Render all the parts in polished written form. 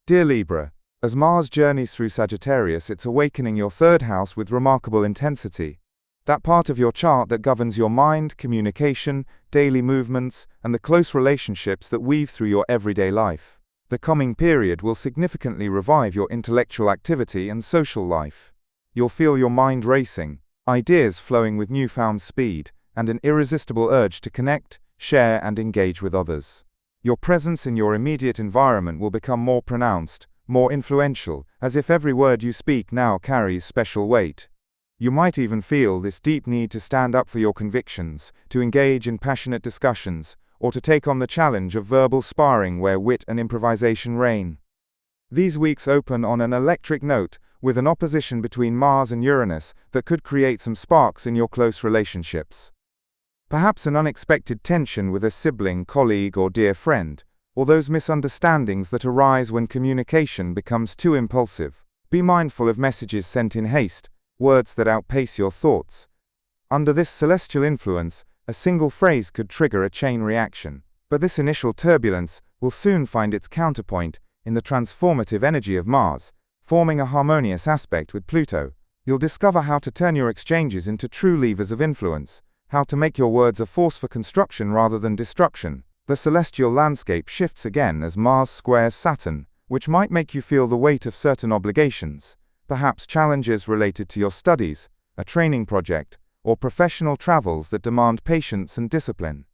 Dear Libra, as Mars journeys through Sagittarius, it's awakening your third house with remarkable intensity. That part of your chart that governs your mind, communication, daily movements, and the close relationships that weave through your everyday life. The coming period will significantly revive your intellectual activity and social life. You'll feel your mind racing, ideas flowing with newfound speed, and an irresistible urge to connect, share, and engage with others. Your presence in your immediate environment will become more pronounced, more influential, as if every word you speak now carries special weight. You might even feel this deep need to stand up for your convictions, to engage in passionate discussions, or to take on the challenge of verbal sparring where wit and improvisation reign. These weeks open on an electric note, with an opposition between Mars and Uranus that could create some sparks in your close relationships. Perhaps an unexpected tension with a sibling, colleague, or dear friend, or those misunderstandings that arise when communication becomes too impulsive. Be mindful of messages sent in haste, words that outpace your thoughts. Under this celestial influence, a single phrase could trigger a chain reaction. But this initial turbulence will soon find its counterpoint in the transformative energy of Mars, forming a harmonious aspect with Pluto. You'll discover how to turn your exchanges into true levers of influence, how to make your words a force for construction rather than destruction. The celestial landscape shifts again as Mars squares Saturn, which might make you feel the weight of certain obligations, perhaps challenges related to your studies, a training project, or professional travels that demand patience and discipline.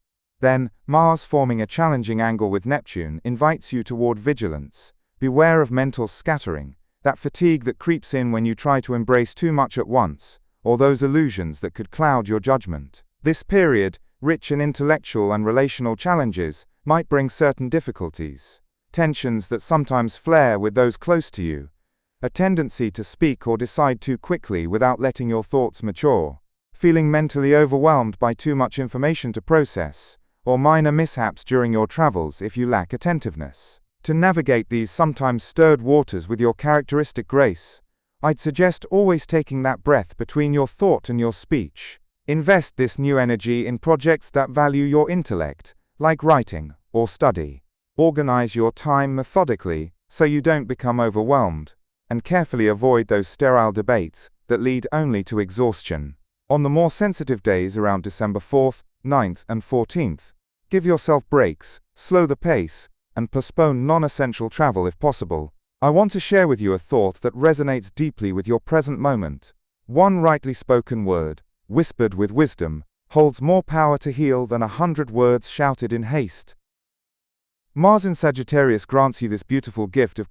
Then, Mars forming a challenging angle with Neptune invites you toward vigilance. Beware of mental scattering, that fatigue that creeps in when you try to embrace too much at once, or those illusions that could cloud your judgment. This period, rich in intellectual and relational challenges, might bring certain difficulties, tensions that sometimes flare with those close to you, a tendency to speak or decide too quickly without letting your thoughts mature, feeling mentally overwhelmed by too much information to process, or minor mishaps during your travels if you lack attentiveness. To navigate these sometimes stirred waters with your characteristic grace, I'd suggest always taking that breath between your thought and your speech. Invest this new energy in projects that value your intellect, like writing or study. Organize your time methodically so you don't become overwhelmed, and carefully avoid those sterile debates that lead only to exhaustion. On the more sensitive days around December 4th, 9th, and 14th, give yourself breaks, slow the pace, and postpone non-essential travel if possible. I want to share with you a thought that resonates deeply with your present moment. One rightly spoken word, whispered with wisdom, holds more power to heal than 100 words shouted in haste. Mars in Sagittarius grants you this beautiful gift of